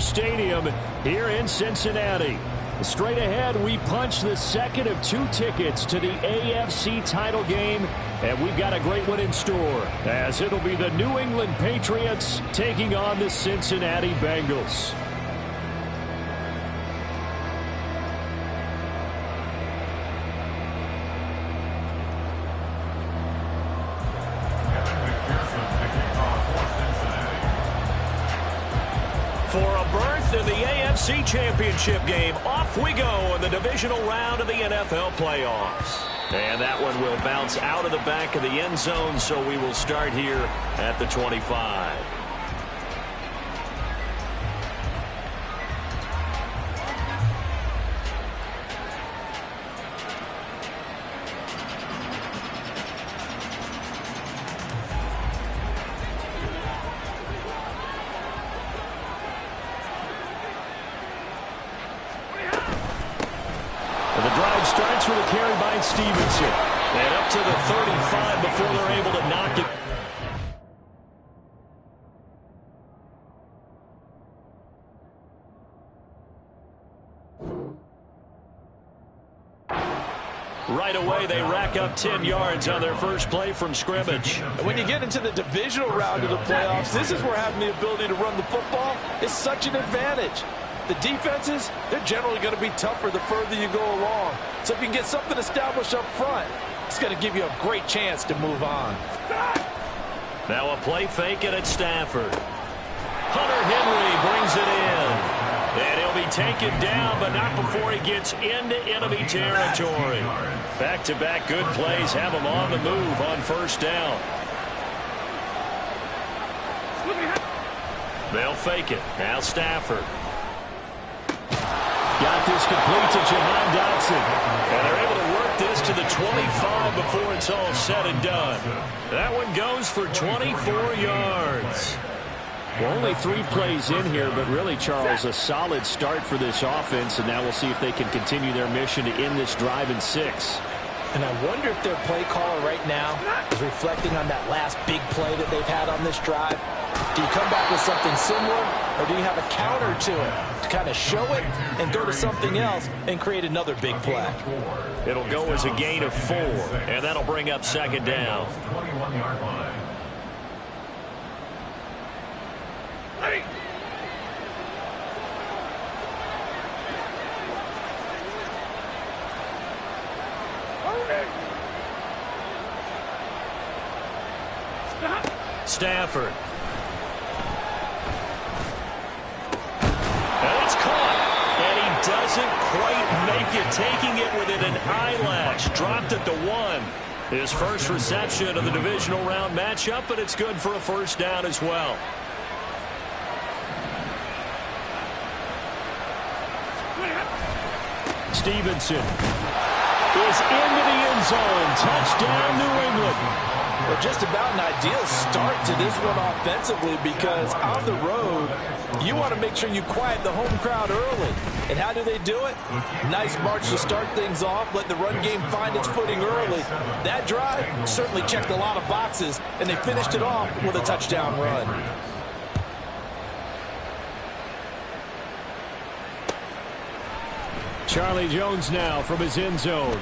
Stadium here in Cincinnati. Straight ahead, we punch the second of 2 tickets to the AFC title game, and we've got a great one in store, as it'll be the New England Patriots taking on the Cincinnati Bengals. For a berth in the AFC Championship game, off we go in the divisional round of the NFL playoffs. And that one will bounce out of the back of the end zone, so we will start here at the 25. Starts with a carry by Stevenson. And up to the 35 before they're able to knock it. Right away, they rack up 10 yards on their first play from scrimmage. When you get into the divisional round of the playoffs, this is where having the ability to run the football is such an advantage. The defenses, they're generally going to be tougher the further you go along. So if you can get something established up front, it's going to give you a great chance to move on. Now a play fake it at Stafford. Hunter Henry brings it in. And he'll be taken down, but not before he gets into enemy territory. Back-to-back good plays have him on the move on first down. They'll fake it. Now Stafford. Got this complete to Jahan Dotson. And they're able to work this to the 25 before it's all said and done. That one goes for 24 yards. Well, only 3 plays in here, but really, Charles, a solid start for this offense, and now we'll see if they can continue their mission to end this drive in 6. And I wonder if their play caller right now is reflecting on that last big play that they've had on this drive. Do you come back with something similar, or do you have a counter to it to kind of show it and go to something else and create another big play? It'll go as a gain of 4, and that'll bring up second down. Stafford. And it's caught. And he doesn't quite make it. Taking it within an eyelash. Dropped at the 1. His first reception of the divisional round matchup, but it's good for a first down as well. Stevenson is into the end zone. Touchdown, New England. Well, just about an ideal start to this one offensively, because on the road, you want to make sure you quiet the home crowd early. And how do they do it? Nice march to start things off, let the run game find its footing early. That drive certainly checked a lot of boxes, and they finished it off with a touchdown run. Charlie Jones now from his end zone.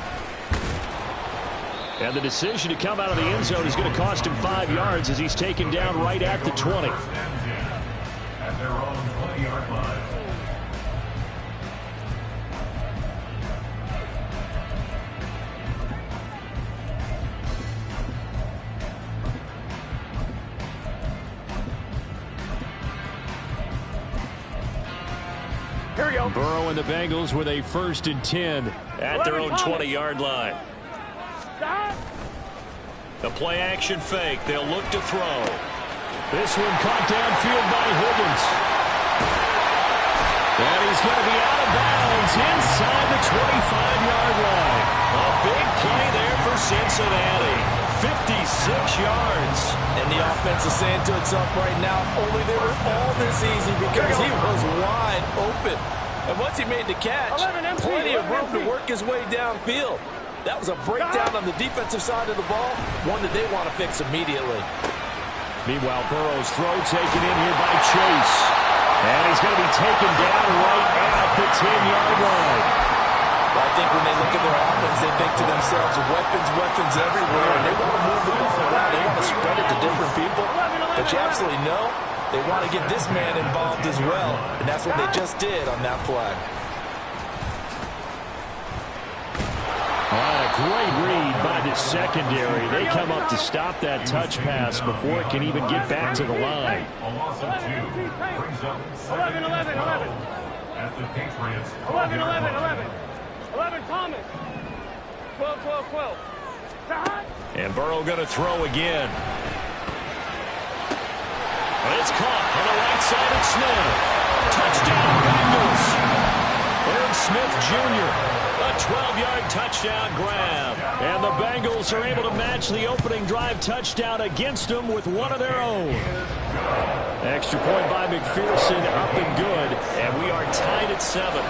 And the decision to come out of the end zone is going to cost him 5 yards as he's taken down right at the 20. At their own 20-yard line. Here we go. Burrow and the Bengals with a 1st and 10 at their own 20-yard line. The play action fake. They'll look to throw. This one caught downfield by Higgins. And he's going to be out of bounds inside the 25-yard line. A big play there for Cincinnati. 56 yards. And the offense is saying to itself right now, only they were all this easy because he was wide open. And once he made the catch, plenty of room to work his way downfield. That was a breakdown on the defensive side of the ball, one that they want to fix immediately. Meanwhile, Burrow's throw taken in here by Chase. And he's going to be taken down right at the 10-yard line. Well, I think when they look at their offense, they think to themselves, weapons everywhere, and they want to move the ball around. They want to spread it to different people. But you absolutely know they want to get this man involved as well, and that's what they just did on that play. A great read by the secondary. They come up to stop that touch pass before it can even get back to the line. 11. At the Patriots. 11, Thomas. 12. And Burrow going to throw again. And it's caught on the right side of Smith. Touchdown, Bengals. Irv Smith Jr., a 12-yard touchdown grab. And the Bengals are able to match the opening drive touchdown against them with one of their own. Extra point by McPherson, up and good. And we are tied at 7.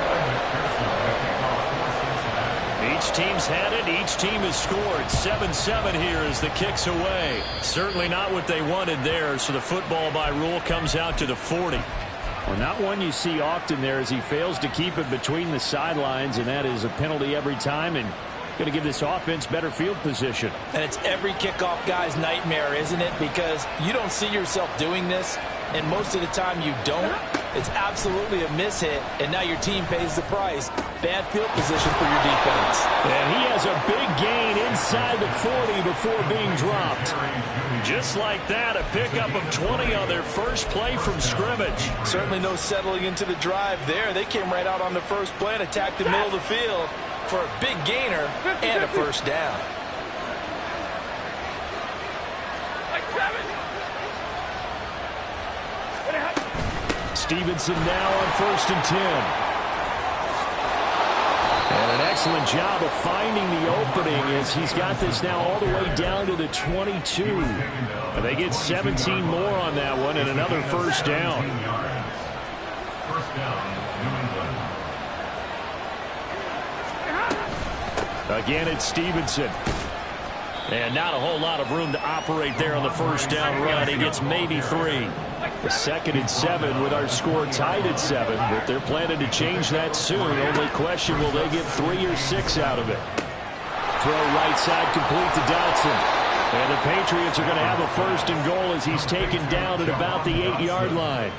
Each team's had it. Each team has scored. 7-7 here as the kick's away. Certainly not what they wanted there, so the football by rule comes out to the 40. Well, not one you see often there as he fails to keep it between the sidelines, and that is a penalty every time, and going to give this offense better field position. And it's every kickoff guy's nightmare, isn't it? Because you don't see yourself doing this, and most of the time you don't. It's absolutely a mishit, and now your team pays the price. Bad field position for your defense. And he has a big gain inside the 40 before being dropped. Just like that, a pickup of 20 on their first play from scrimmage. Certainly no settling into the drive there. They came right out on the first play and attacked the middle of the field for a big gainer and a first down. Stevenson now on 1st and 10. And an excellent job of finding the opening as he's got this now all the way down to the 22. And they get 17 more on that one and another first down. First down, New England. Again, it's Stevenson. And not a whole lot of room to operate there on the first down run. He gets maybe 3. The 2nd and 7 with our score tied at 7, but they're planning to change that soon. Only question, will they get 3 or 6 out of it? Throw right side complete to Dotson. And the Patriots are going to have a 1st and goal as he's taken down at about the 8-yard line.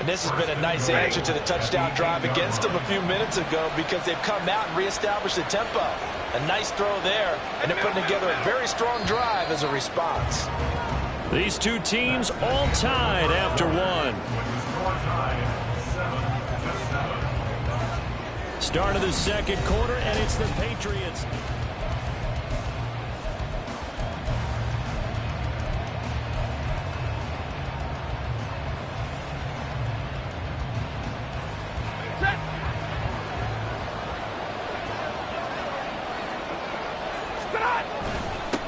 And this has been a nice answer to the touchdown drive against them a few minutes ago because they've come out and reestablished the tempo. A nice throw there, and they're putting together a very strong drive as a response. These two teams all tied after one. Start of the second quarter, and it's the Patriots.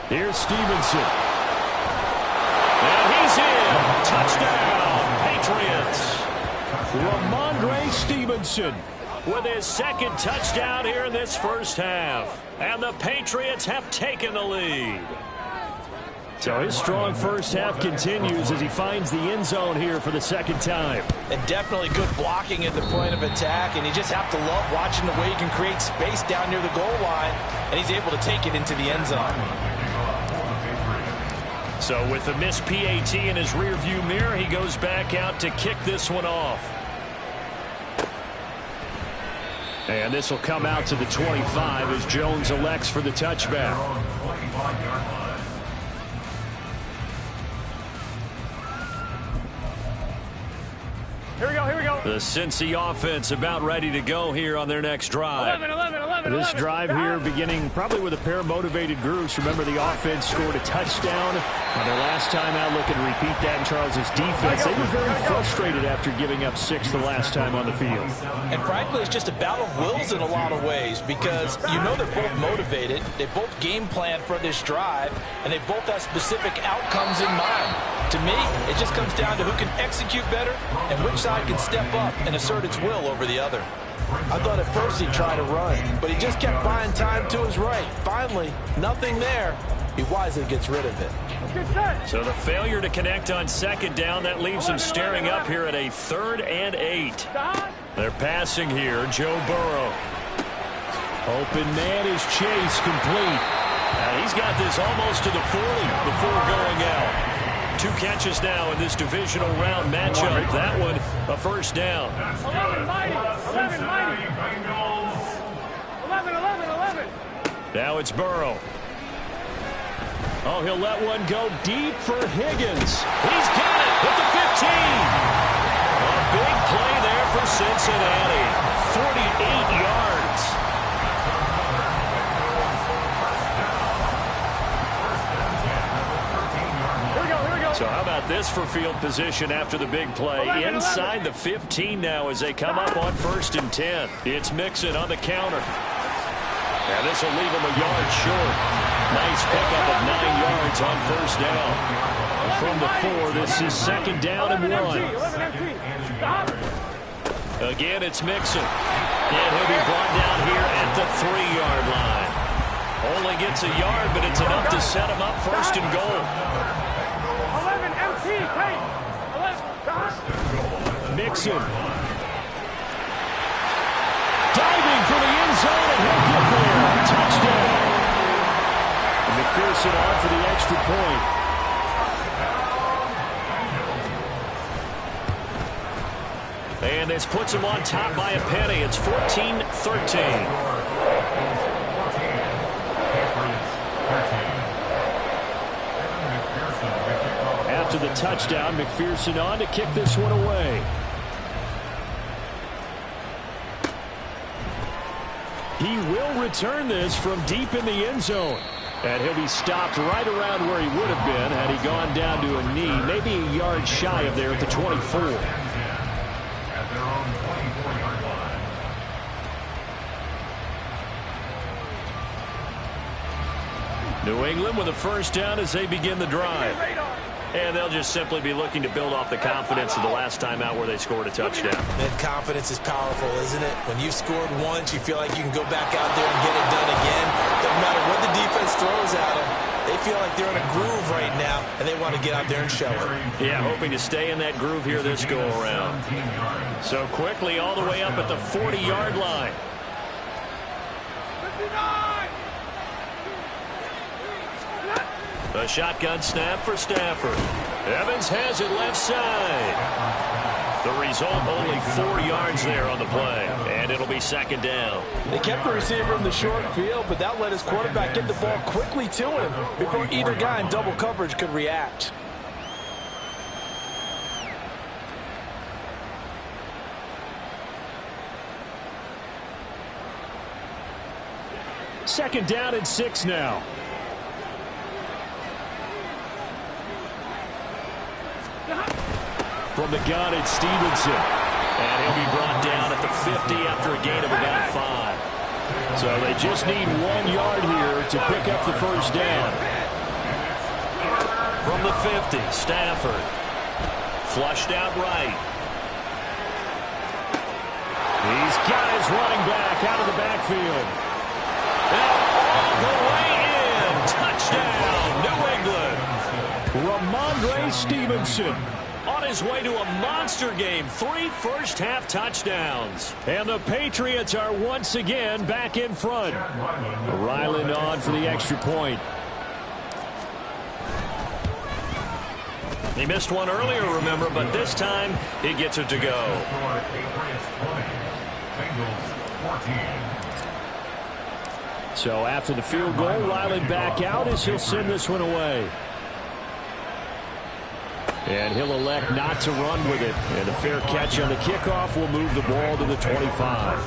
Here's Stevenson. And he's in. Touchdown, Patriots. Ramondre Stevenson with his 2nd touchdown here in this first half. And the Patriots have taken the lead. So his strong first half continues as he finds the end zone here for the 2nd time. And definitely good blocking at the point of attack, and you just have to love watching the way he can create space down near the goal line, and he's able to take it into the end zone. So with the missed PAT in his rearview mirror, he goes back out to kick this one off. And this will come out to the 25 as Jones elects for the touchback. Here we go. The Cincy offense about ready to go here on their next drive. 11. This drive here beginning probably with a pair of motivated groups. Remember, the offense scored a touchdown on their last time out, looking to repeat that in Charles's defense. They were very frustrated after giving up 6 the last time on the field. And frankly, it's just a battle of wills in a lot of ways because you know they're both motivated, they both game plan for this drive, and they both have specific outcomes in mind. To me, it just comes down to who can execute better and which side can step up and assert its will over the other. I thought at first he'd try to run, but he just kept buying time to his right. Finally, nothing there. he wisely gets rid of it. So the failure to connect on second down, that leaves them staring up here at a 3rd and 8. They're passing here. Joe Burrow. Open man is Chase, complete. And he's got this almost to the 40 before going out. 2 catches now in this divisional round matchup. That one, a first down. 11, mighty. 11, mighty. 11. Now it's Burrow. Oh, he'll let one go deep for Higgins. He's got it at the 15. A big play there for Cincinnati. 48 yards. Here we go. So how about this for field position after the big play? Inside the 15 now as they come up on 1st and 10. It's Mixon on the counter. And this will leave him a yard short. Nice pickup of 9 yards on 1st down. From the 4, this is 2nd down and 1. Again, it's Mixon. And he'll be brought down here at the 3-yard line. Only gets a yard, but it's enough to set him up 1st and goal. 11, MT, tight. 11. Mixon. Diving for the end zone, and he'll get there. Touchdown. And McPherson on for the extra point. And this puts him on top by a penny. It's 14-13. After the touchdown, McPherson on to kick this one away. He will return this from deep in the end zone. And he'll be stopped right around where he would have been had he gone down to a knee, maybe a yard shy of there at the 24. At their own 24-yard line. New England with a first down as they begin the drive. And they'll just simply be looking to build off the confidence of the last time out where they scored a touchdown. And confidence is powerful, isn't it? When you've scored once, you feel like you can go back out there and get it done again. Doesn't matter what the defense throws at them. They feel like they're in a groove right now, and they want to get out there and show it. Yeah, hoping to stay in that groove here this go-around. So quickly all the way up at the 40-yard line. 59. A shotgun snap for Stafford. Evans has it left side. The result, only 4 yards there on the play. And it'll be 2nd down. They kept the receiver in the short field, but that let his quarterback get the ball quickly to him before either guy in double coverage could react. Second down and 6 now. From the gun, it's Stevenson. And he'll be brought down at the 50 after a gain of about 5. So they just need 1 yard here to pick up the first down. From the 50, Stafford. Flushed out right. He's got his running back out of the backfield. And all the way in. Touchdown, New England. Ramondre Stevenson on his way to a monster game. 3 first-half touchdowns. And the Patriots are once again back in front. Ryland on for the extra point. He missed one earlier, remember, but this time he gets it to go. So after the field goal, Ryland back out as he'll send this one away. And he'll elect not to run with it. And a fair catch on the kickoff will move the ball to the 25.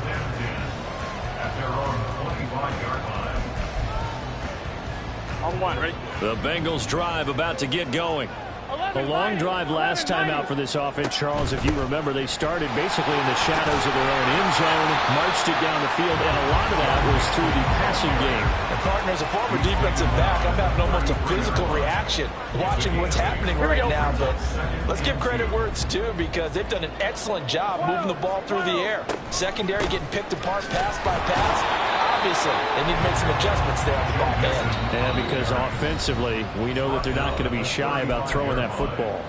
On 1, ready? The Bengals drive about to get going. A long drive last time out for this offense, Charles. If you remember, they started basically in the shadows of their own end zone, marched it down the field, and a lot of that was through the passing game. And partner, as a former defensive back, I'm having almost a physical reaction watching what's happening right now. But let's give credit where it's due, because they've done an excellent job moving the ball through the air. Secondary getting picked apart pass by pass. obviously. They need to make some adjustments there on the back end. Yeah, because offensively, we know that they're not going to be shy about throwing that football.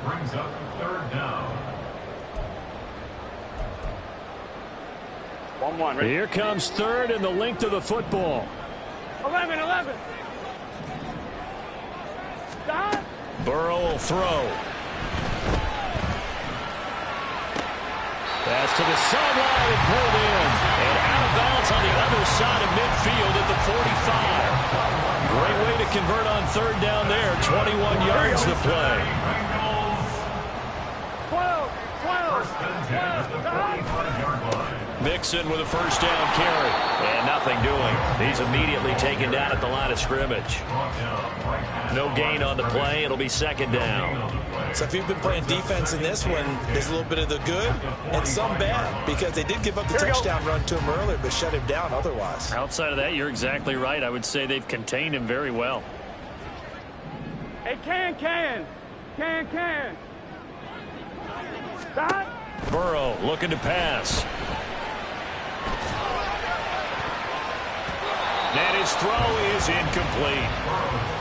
Brings up third down. 1-1. Ready? Here comes third and the length of the football. 11. Stop. Burrow will throw. Pass to the sideline and pulled in. And out of bounds on the other side of midfield at the 45. Great way to convert on third down there. 21 yards to play. 12. Mixon with a first down carry. And nothing doing. He's immediately taken down at the line of scrimmage. No gain on the play. It'll be second down. So if you've been playing defense in this one, there's a little bit of the good and some bad, because they did give up the touchdown run to him earlier, but shut him down otherwise. Outside of that, you're exactly right. I would say they've contained him very well. Hey, can. Stop. Burrow looking to pass. And his throw is incomplete.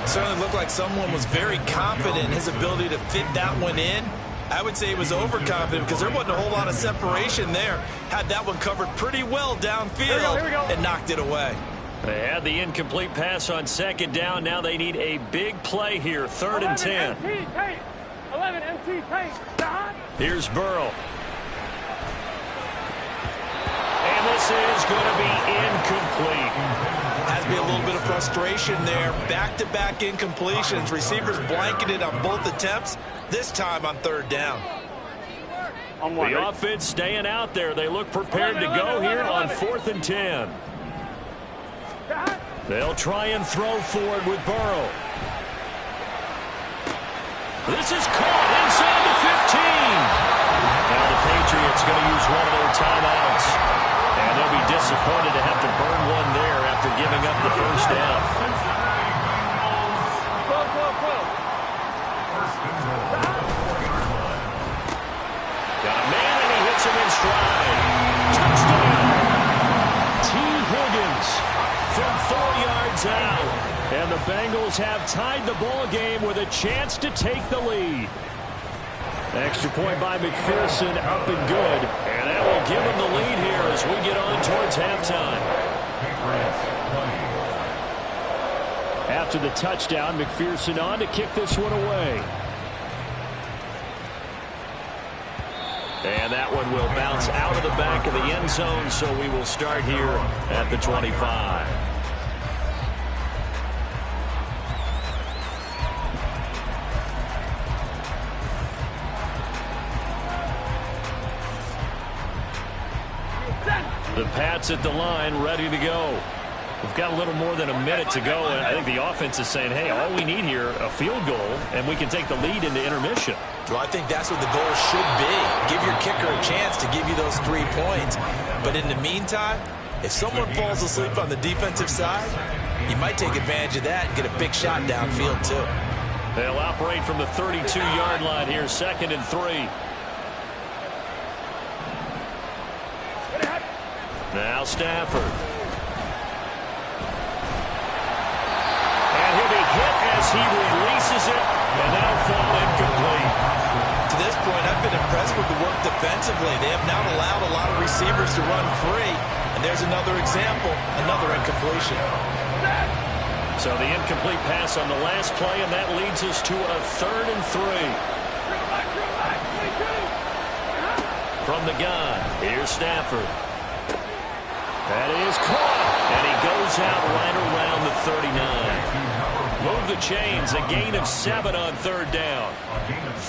Certainly looked like someone was very confident in his ability to fit that one in. I would say he was overconfident because there wasn't a whole lot of separation there. Had that one covered pretty well downfield and knocked it away. They had the incomplete pass on second down. Now they need a big play here. 3rd and 10. 11 MT tank. Stop. Here's Burrow. And this is going to be incomplete. Has to be a little bit of frustration there. Back-to-back incompletions. Receivers blanketed on both attempts, this time on 3rd down. The offense staying out there. They look prepared to go here on 4th and 10. They'll try and throw forward with Burrow. This is caught inside the 15. Now the Patriots going to use one of their timeouts. And they'll be disappointed to have to burn one there after giving up the first down. Got a man and he hits him in stride. Touchdown. T. Higgins from 4 yards out. And the Bengals have tied the ball game with a chance to take the lead. Extra point by McPherson, up and good. And that will give him the lead here as we get on towards halftime. After the touchdown, McPherson on to kick this one away. And that one will bounce out of the back of the end zone, so we will start here at the 25. The Pats at the line, ready to go. We've got a little more than a minute to go, and I think the offense is saying, hey, all we need here, a field goal, and we can take the lead into intermission. Well, I think that's what the goal should be. Give your kicker a chance to give you those 3 points. But in the meantime, if someone falls asleep on the defensive side, you might take advantage of that and get a big shot downfield, too. They'll operate from the 32-yard line here, 2nd and 3. Now Stafford. And he'll be hit as he releases it, and that'll fall incomplete. To this point, I've been impressed with the work defensively. They have not allowed a lot of receivers to run free. And there's another example, another incompletion. So the incomplete pass on the last play, and that leads us to a 3rd and 3. From the gun, here's Stafford. That is caught, and he goes out right around the 39. Move the chains, a gain of 7 on 3rd down.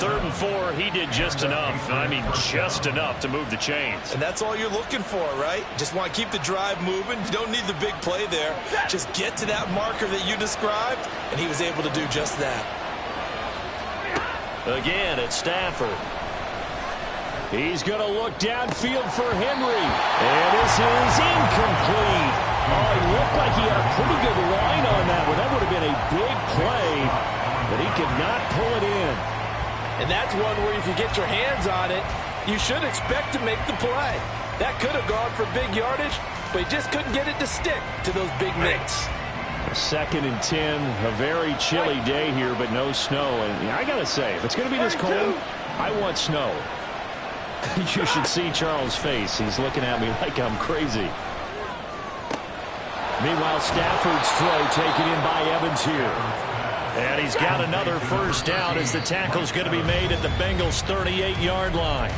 3rd and 4, he did just enough. I mean, just enough to move the chains. And that's all you're looking for, right? Just want to keep the drive moving. You don't need the big play there. Just get to that marker that you described, and he was able to do just that. Again, it's Stafford. He's going to look downfield for Henry. And this is incomplete. Oh, it looked like he had a pretty good line on that one. That would have been a big play, but he could not pull it in. And that's one where if you get your hands on it, you should expect to make the play. That could have gone for big yardage, but he just couldn't get it to stick to those big mitts. 2nd and 10, a very chilly day here, but no snow. And I got to say, if it's going to be this cold, I want snow. You should see Charles' face. He's looking at me like I'm crazy. Meanwhile, Stafford's throw taken in by Evans here. And he's got another first down as the tackle's going to be made at the Bengals' 38-yard line.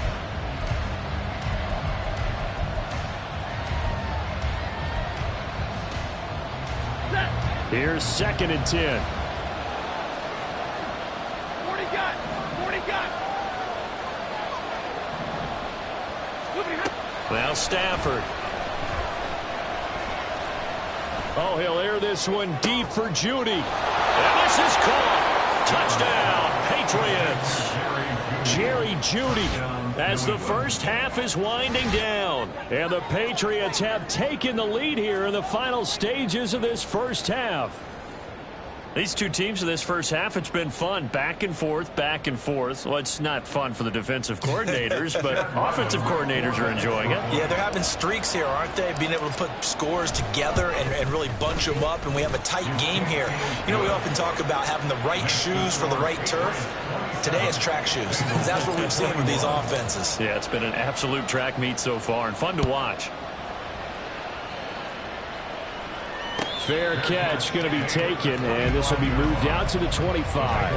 Here's 2nd and 10. 40 got. 40 got. Now Stafford. Oh, he'll air this one deep for Judy. And this is caught. Touchdown, Patriots. Jerry Judy. As the first half is winding down. And the Patriots have taken the lead here in the final stages of this first half. These two teams in this first half, it's been fun. Back and forth, back and forth. Well, it's not fun for the defensive coordinators, but offensive coordinators are enjoying it. Yeah, they're having streaks here, aren't they? Being able to put scores together and really bunch them up, and we have a tight game here. You know, we often talk about having the right shoes for the right turf. Today it's track shoes. That's what we've seen with these offenses. Yeah, it's been an absolute track meet so far and fun to watch. Fair catch going to be taken, and this will be moved out to the 25.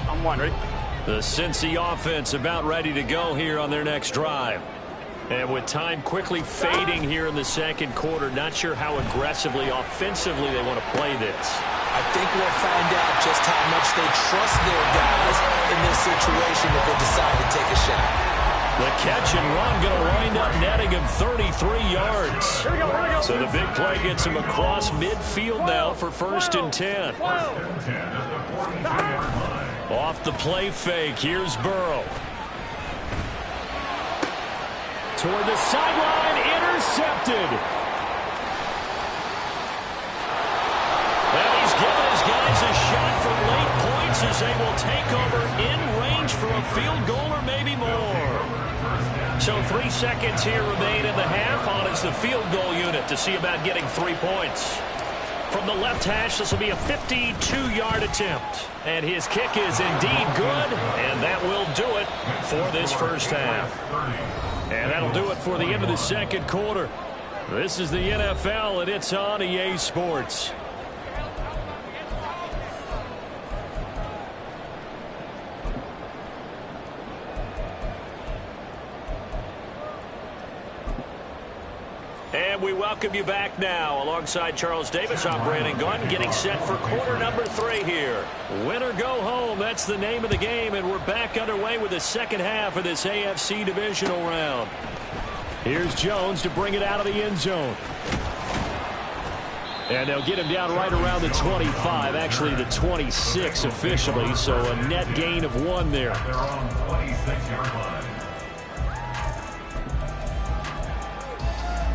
I'm one. Ready? The Cincy offense about ready to go here on their next drive. And with time quickly fading here in the second quarter, not sure how aggressively, offensively they want to play this. I think we'll find out just how much they trust their guys in this situation if they decide to take a shot. The catch and run going to wind up netting him 33 yards. Here we go. So the big play gets him across midfield now for 1st and 10. Off the play fake, here's Burrow. Toward the sideline, intercepted. And he's given his guys a shot for late points as they will take over in range for a field goal or maybe more. So 3 seconds here remain in the half on as the field goal unit to see about getting 3 points. From the left hash, this will be a 52-yard attempt. And his kick is indeed good, and that will do it for this first half. And that'll do it for the end of the second quarter. This is the NFL, and it's on EA Sports. And we welcome you back now. Alongside Charles Davis, I'm Brandon Gunn, getting set for quarter number 3 here. Win or go home, that's the name of the game, and we're back underway with the second half of this AFC divisional round. Here's Jones to bring it out of the end zone. And they'll get him down right around the 25, actually the 26 officially, so a net gain of 1 there. Their own 26-yard line.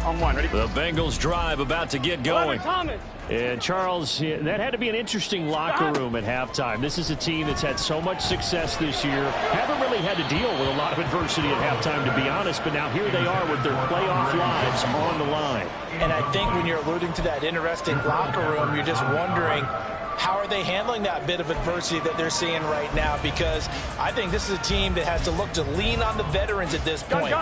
I'm one. Ready? The Bengals drive about to get going. Thomas. And Charles, that had to be an interesting locker room at halftime. This is a team that's had so much success this year. Haven't really had to deal with a lot of adversity at halftime, to be honest, but now here they are with their playoff lives on the line. And I think when you're alluding to that interesting locker room, you're just wondering, how are they handling that bit of adversity that they're seeing right now? Because I think this is a team that has to look to lean on the veterans at this point.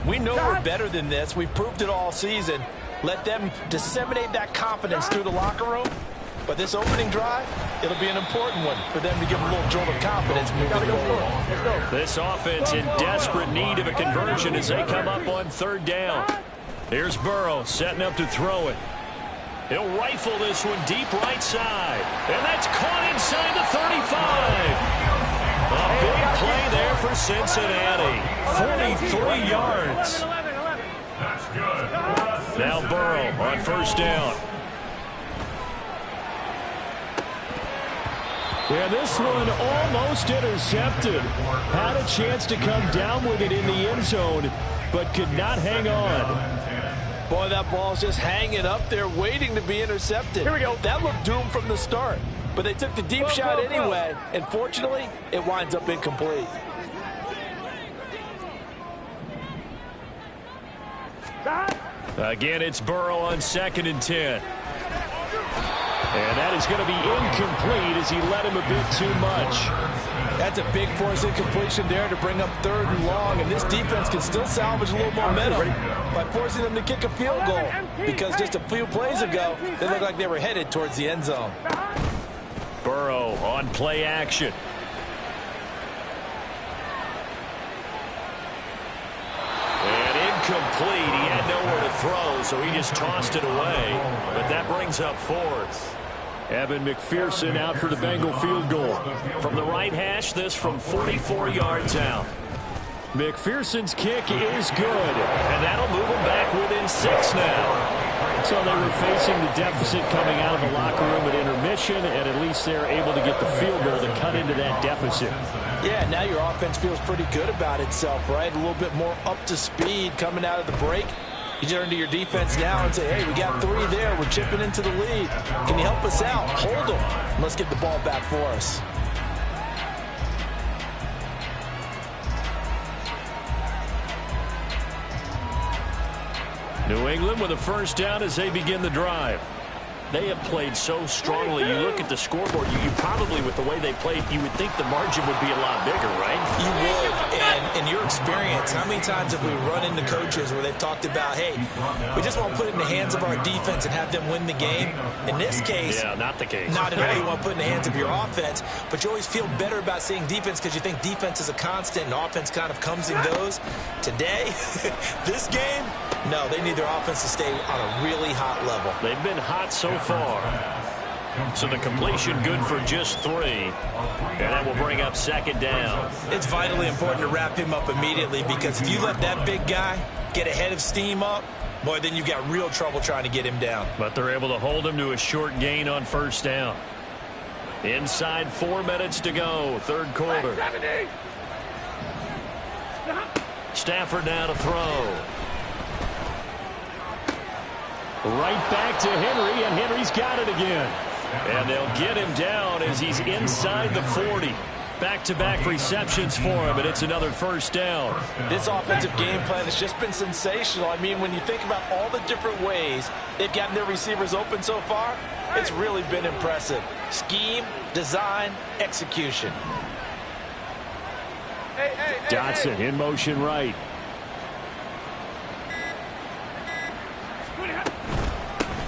We know we're better than this. We've proved it all season. Let them disseminate that confidence through the locker room. But this opening drive, it'll be an important one for them to give a little jolt of confidence moving forward. This offense in desperate need of a conversion as they come up on 3rd down. Here's Burrow setting up to throw it. He'll rifle this one deep right side. And that's caught inside the 35. A big play there for Cincinnati. 43 yards. That's good. Now Burrow on 1st down. Yeah, this one almost intercepted. Had a chance to come down with it in the end zone, but could not hang on. Boy, that ball's just hanging up there waiting to be intercepted. Here we go. That looked doomed from the start. but they took the deep shot anyway, and fortunately, it winds up incomplete. Again, it's Burrow on 2nd and 10. And that is going to be incomplete as he led him a bit too much. That's a big force incompletion there to bring up 3rd and long, and this defense can still salvage a little momentum by forcing them to kick a field goal, because just a few plays ago, they looked like they were headed towards the end zone. Burrow on play action. And incomplete. He had nowhere to throw, so he just tossed it away. But that brings up 4th. Evan McPherson out for the Bengal field goal. From the right hash, this from 44 yards out. McPherson's kick is good. And that'll move him back within 6 now. So they were facing the deficit coming out of the locker room at intermission, and at least they're able to get the field goal to cut into that deficit. Yeah, now your offense feels pretty good about itself, right? A little bit more up to speed coming out of the break. You turn to your defense now and say, hey, we got 3 there. We're chipping into the lead. Can you help us out? Hold them. Let's get the ball back for us. New England with a first down as they begin the drive. They have played so strongly. You look at the scoreboard, you probably, with the way they played, you would think the margin would be a lot bigger, right? You would. And in your experience, how many times have we run into coaches where they've talked about, hey, we just want to put it in the hands of our defense and have them win the game? In this case, yeah, not the case. Not at all. You want to put it in the hands of your offense, but you always feel better about seeing defense because you think defense is a constant and offense kind of comes and goes. Today, this game, no, they need their offense to stay on a really hot level. They've been hot so far. So the completion good for just 3. And that will bring up 2nd down. It's vitally important to wrap him up immediately, because if you let that big guy get ahead of steam up, boy, then you've got real trouble trying to get him down. But they're able to hold him to a short gain on 1st down. Inside 4 minutes to go, 3rd quarter. Stafford now to throw. Right back to Henry, and Henry's got it again. And they'll get him down as he's inside the 40. Back-to-back receptions for him, and it's another 1st down. This offensive game plan has just been sensational. I mean, when you think about all the different ways they've gotten their receivers open so far, it's really been impressive. Scheme, design, execution. Dotson in motion right.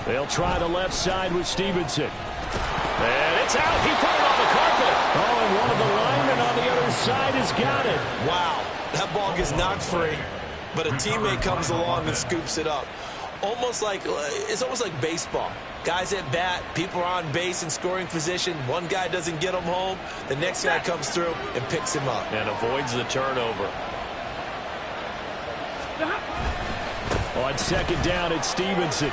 They'll try the left side with Stevenson. And it's out. He put it on the carpet. Oh, and one of the linemen on the other side has got it. Wow, that ball gets knocked free, but a teammate comes along and scoops it up. It's almost like baseball. Guys at bat, people are on base in scoring position. One guy doesn't get him home. The next guy comes through and picks him up. And avoids the turnover. On 2nd down, it's Stevenson.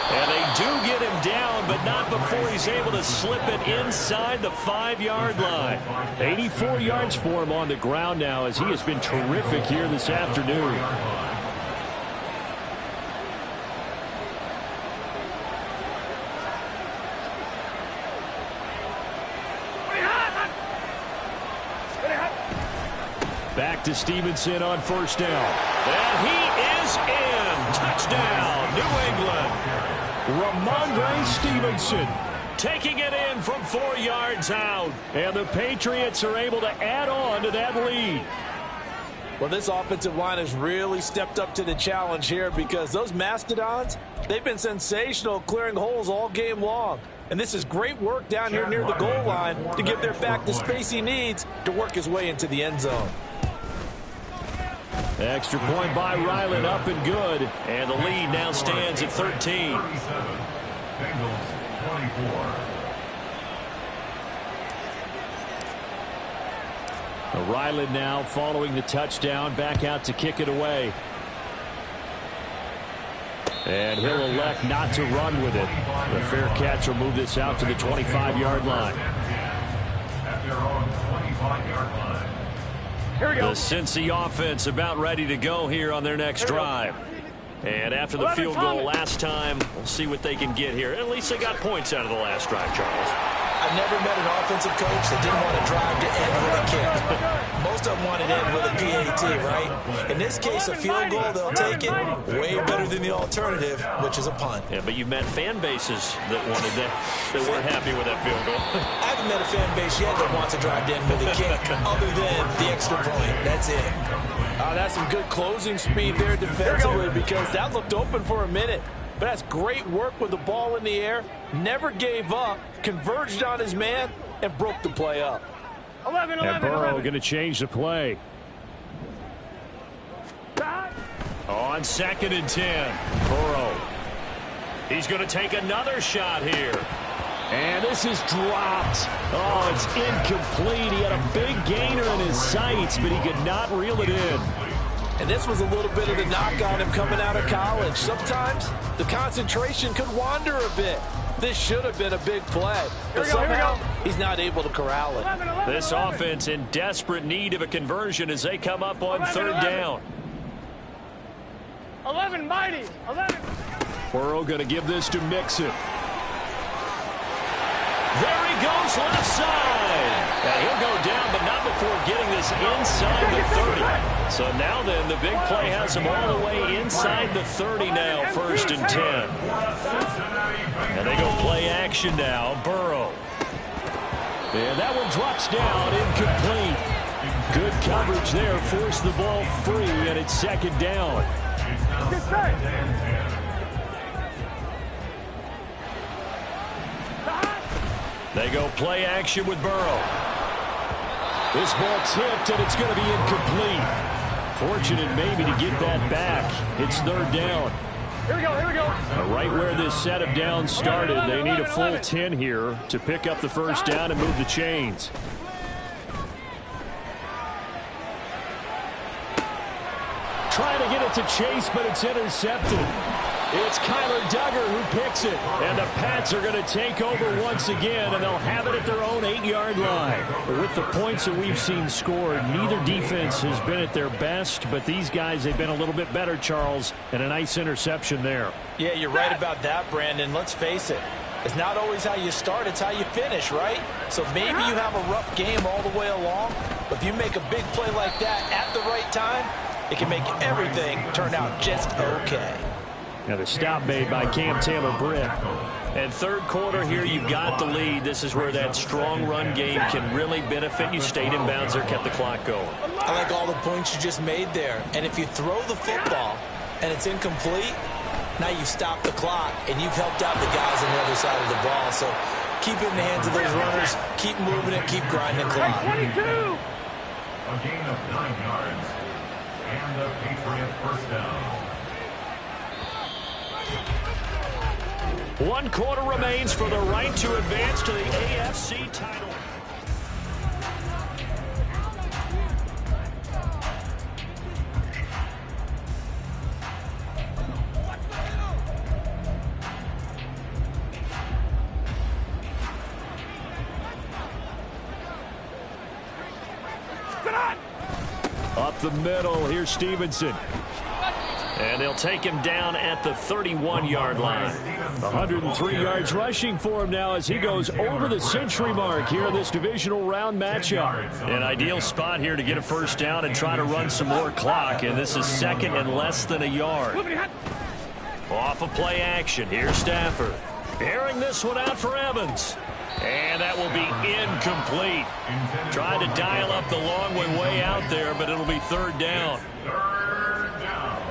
And they do get him down, but not before he's able to slip it inside the 5-yard line. 84 yards for him on the ground now, as he has been terrific here this afternoon. Back to Stevenson on 1st down. And he is in. Touchdown, New England. Ramondre Stevenson taking it in from 4 yards out. And the Patriots are able to add on to that lead. Well, this offensive line has really stepped up to the challenge here, because those Mastodons, they've been sensational clearing holes all game long. And this is great work down here near the goal line to give their back the space he needs to work his way into the end zone. Extra point by Ryland, up and good. And the lead now stands at 13. Bengals 24. Ryland now following the touchdown, back out to kick it away. And he'll elect not to run with it. The fair catch will move this out to the 25-yard line. At their own 25-yard line. Here we go. The Cincy offense about ready to go here on their next drive. And after the field goal last time, we'll see what they can get here. At least they got points out of the last drive, Charles. I've never met an offensive coach that didn't want to drive to end with a kick. Most of them wanted to end with a PAT, right? In this case, a field goal, they'll take it way better than the alternative, which is a punt. Yeah, but you've met fan bases that wanted that weren't happy with that field goal. I haven't met a fan base yet that wants to drive to end with a kick other than the extra point. That's it. That's some good closing speed there defensively because that looked open for a minute. But that's great work with the ball in the air. Never gave up, converged on his man, and broke the play up. 11. And Burrow going to change the play. On 2nd and 10. Burrow. He's going to take another shot here. And this is dropped. Oh, it's incomplete. He had a big gainer in his sights, but he could not reel it in. And this was a little bit of the knock on him coming out of college. Sometimes the concentration could wander a bit. This should have been a big play. But somehow, he's not able to corral it. This offense in desperate need of a conversion as they come up on 3rd down. 11, mighty. 11. Burrow going to give this to Mixon. There he goes, left side. Now he'll go down, but not before getting this inside the 30. So now then, the big play has him all the way inside the 30 now, 1st and 10. And they go play action now, Burrow. And that one drops down, incomplete. Good coverage there, forced the ball free, and it's 2nd down. They go play action with Burrow. This ball tipped, and it's going to be incomplete. Fortunate maybe to get that back. It's 3rd down. Here we go. Right where this set of downs started, they need a full 10 here to pick up the 1st down and move the chains. Trying to get it to Chase, but it's intercepted. It's Kyler Duggar who picks it. And the Pats are going to take over once again, and they'll have it at their own 8-yard line. With the points that we've seen scored, neither defense has been at their best, but these guys have been a little bit better, Charles, and a nice interception there. Yeah, you're right about that, Brandon. Let's face it. It's not always how you start, it's how you finish, right? So maybe you have a rough game all the way along, but if you make a big play like that at the right time, it can make everything turn out just okay. Now the stop made by Cam Taylor-Britt. And 3rd quarter here, you've got the lead. This is where that strong run game can really benefit you. Stayed in bounds there, kept the clock going. I like all the points you just made there. And if you throw the football and it's incomplete, now you've stopped the clock and you've helped out the guys on the other side of the ball. So keep it in the hands of those runners, keep moving it, keep grinding the clock. 22. A gain of 9 yards. And the Patriot 1st down. 1 quarter remains for the right to advance to the AFC title. Up the middle, here's Stevenson. And they'll take him down at the 31-yard line. 103 yards rushing for him now as he goes over the century mark here in this divisional round matchup. An ideal spot here to get a 1st down and try to run some more clock. And this is 2nd and less than a yard. Off of play action. Here's Stafford. Airing this one out for Evans. And that will be incomplete. Tried to dial up the long one way out there, but it'll be 3rd down. 3rd down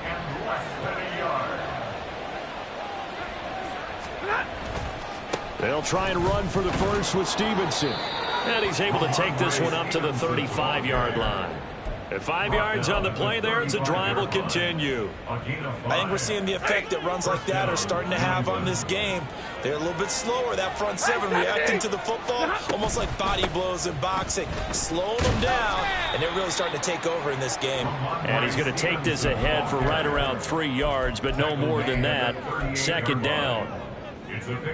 and less than a yard. They'll try and run for the 1st with Stevenson. And he's able to take this one up to the 35-yard line. At 5 yards on the play there, it's a drive will continue. I think we're seeing the effect that runs like that are starting to have on this game. They're a little bit slower, that front 7 reacting to the football, almost like body blows in boxing, slowing them down, and they're really starting to take over in this game. And he's going to take this ahead for right around 3 yards, but no more than that. 2nd down.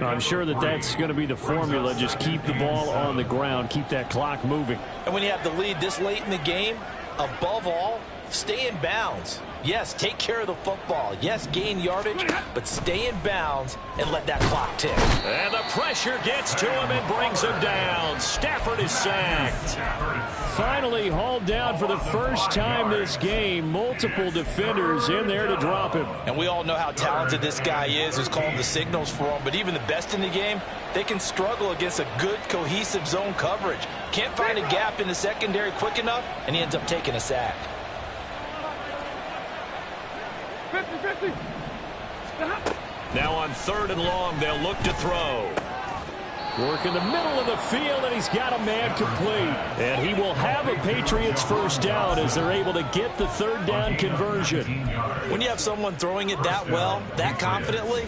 I'm sure that that's going to be the formula. Just keep the ball on the ground, keep that clock moving. And when you have the lead this late in the game, above all, stay in bounds. Yes, take care of the football. Yes, gain yardage, but stay in bounds and let that clock tick. And the pressure gets to him and brings him down. Stafford is sacked. Finally hauled down for the first time this game. Multiple defenders in there to drop him. And we all know how talented this guy is, who's calling the signals for him. But even the best in the game, they can struggle against a good, cohesive zone coverage. Can't find a gap in the secondary quick enough, and he ends up taking a sack. 50-50. Now on 3rd and long, they'll look to throw. Work in the middle of the field, and he's got a man complete. And he will have a Patriots first down as they're able to get the 3rd down conversion. When you have someone throwing it that well, that confidently,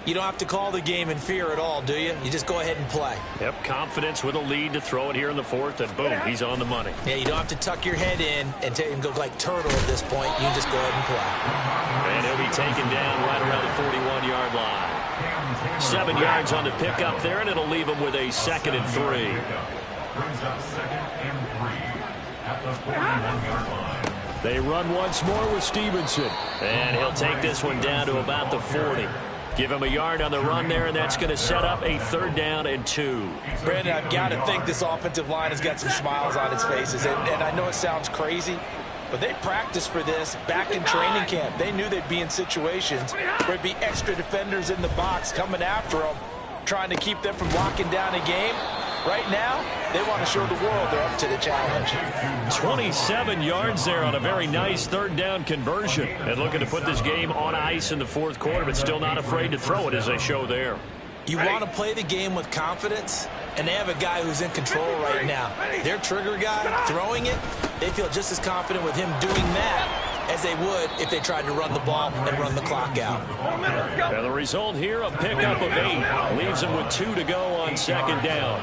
you don't have to call the game in fear at all, do you? You just go ahead and play. Yep, confidence with a lead to throw it here in the 4th, and boom, he's on the money. Yeah, you don't have to tuck your head in and go like turtle at this point. You can just go ahead and play. And he'll be taken down right around the 41-yard line. 7 yards on the pickup there, and it'll leave him with a 2nd and 3. Brings up 2nd and 3 at the 41-yard line. They run once more with Stevenson. And he'll take this one down to about the 40. Give him a yard on the run there, and that's going to set up a 3rd down and 2. Brandon, I've got to think this offensive line has got some smiles on its faces. And I know it sounds crazy, but they practiced for this back in training camp. They knew they'd be in situations where there'd be extra defenders in the box coming after them, trying to keep them from locking down a game. Right now, they want to show the world they're up to the challenge. 27 yards there on a very nice 3rd down conversion. And looking to put this game on ice in the 4th quarter, but still not afraid to throw it as they show there. You want to play the game with confidence, and they have a guy who's in control right now. Their trigger guy, throwing it, they feel just as confident with him doing that as they would if they tried to run the ball and run the clock out. And the result here, a pickup of 8. Leaves them with 2 to go on 2nd down.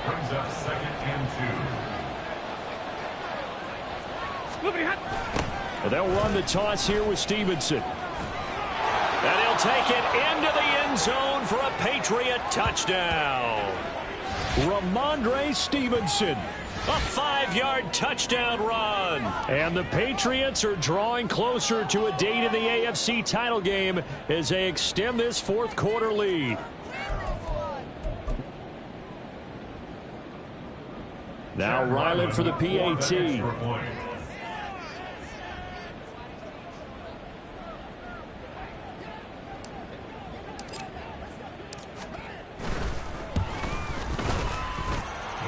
Brings up 2nd and 2. And they'll run the toss here with Stevenson. And he'll take it into the end zone for a Patriot touchdown. Ramondre Stevenson. A 5-yard touchdown run. And the Patriots are drawing closer to a date in the AFC title game as they extend this 4th quarter lead. Now Ryland for the PAT.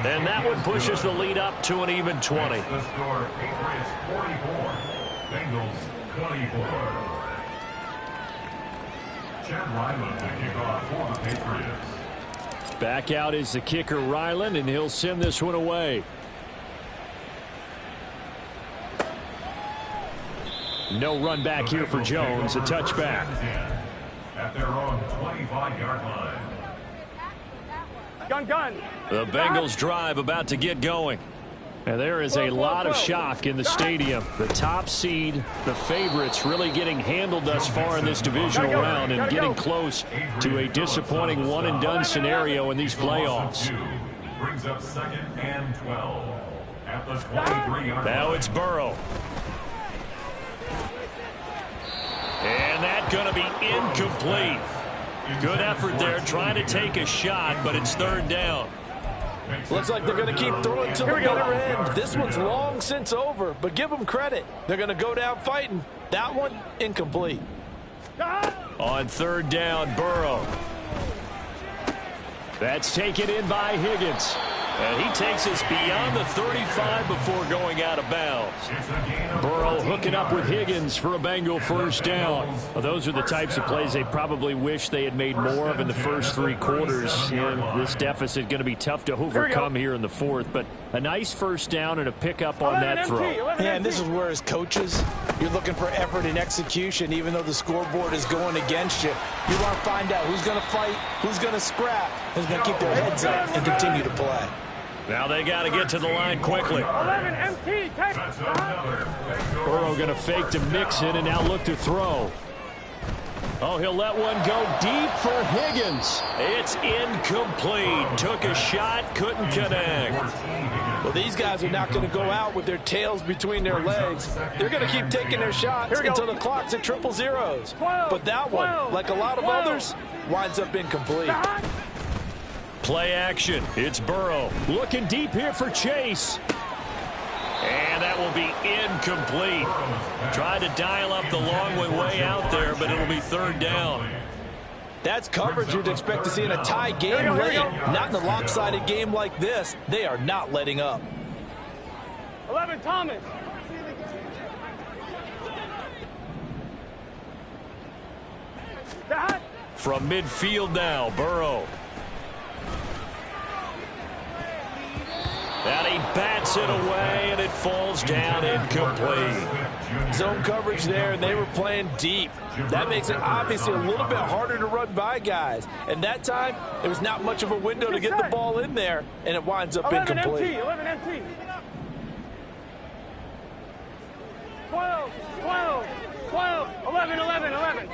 And that one pushes the lead up to an even 20. The score, Patriots 44, Bengals 24. Chad Ryland to kick off for the Patriots. Back out is the kicker Ryland, and he'll send this one away. No run back here for Jones, a touchback. At their own 25-yard line. Gun. The Bengals drive about to get going. And there is a lot of shock in the stadium. The top seed, the favorites, really getting handled thus far in this divisional round and getting close to a disappointing one-and-done scenario in these playoffs. Brings up 2nd and 12 at the 23-yard line. Now it's Burrow. And that's going to be incomplete. Good effort there trying to take a shot, but it's 3rd down. Looks like they're going to keep throwing to the bitter end. This one's long since over, but give them credit. They're going to go down fighting. That one, incomplete. On 3rd down, Burrow. That's taken in by Higgins. And he takes us beyond the 35 before going out of bounds. Burrow hooking up with Higgins for a Bengal first down. Well, those are the types of plays they probably wish they had made more of in the first 3 quarters. And this deficit going to be tough to overcome here in the 4th. But a nice first down and a pickup on that throw. Yeah, and this is where as coaches, you're looking for effort and execution, even though the scoreboard is going against you. You want to find out who's going to fight, who's going to scrap, who's going to keep their heads up and continue to play. Now they got to get to the line quickly. 11 MT. Burrow going to fake to Mixon and now look to throw. Oh, he'll let one go deep for Higgins. It's incomplete. Took a shot, couldn't connect. Well, these guys are not going to go out with their tails between their legs. They're going to keep taking their shots until the clock's at triple zeros. But that one, like a lot of others, winds up incomplete. Play action. It's Burrow. Looking deep here for Chase. And that will be incomplete. Tried to dial up the long way out there, but it'll be third down. That's coverage you'd expect to see in a tie game late. Not in a lopsided game like this. They are not letting up. 11, Thomas. From midfield now, Burrow. And he bats it away, and it falls down incomplete. Zone coverage there, and they were playing deep. That makes it obviously a little bit harder to run by guys. And that time, there was not much of a window to get the ball in there, and it winds up 11 incomplete. MT, 11 MT. 12, 12, 12, 11, 11, 11.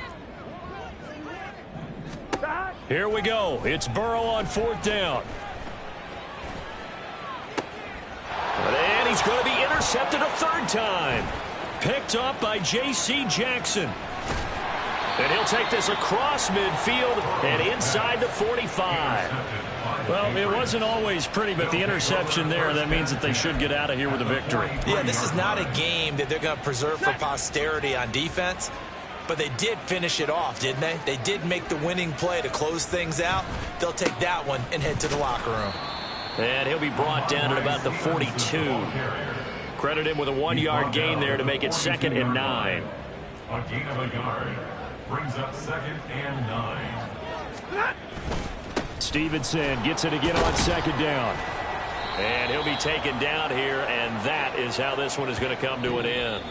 Here we go. It's Burrow on fourth down. And he's going to be intercepted a third time. Picked up by J.C. Jackson. And he'll take this across midfield and inside the 45. Well, it wasn't always pretty, but the interception there, that means that they should get out of here with a victory. Yeah, this is not a game that they're going to preserve for posterity on defense, but they did finish it off, didn't they? They did make the winning play to close things out. They'll take that one and head to the locker room. And he'll be brought down at about the 42. Credit him with a 1-yard gain there to make it 2nd and 9. A gain of a yard brings up 2nd and 9. Stevenson gets it again on 2nd down. And he'll be taken down here, and that is how this one is going to come to an end.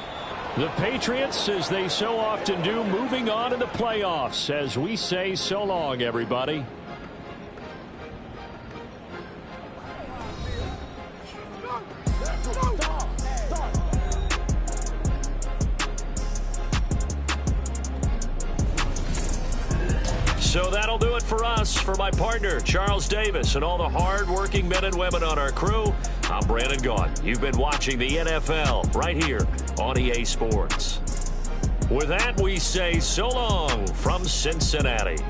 The Patriots, as they so often do, moving on in the playoffs as we say so long, everybody. So that'll do it for us. For my partner, Charles Davis, and all the hard-working men and women on our crew, I'm Brandon Gaudin. You've been watching the NFL right here on EA Sports. With that, we say so long from Cincinnati.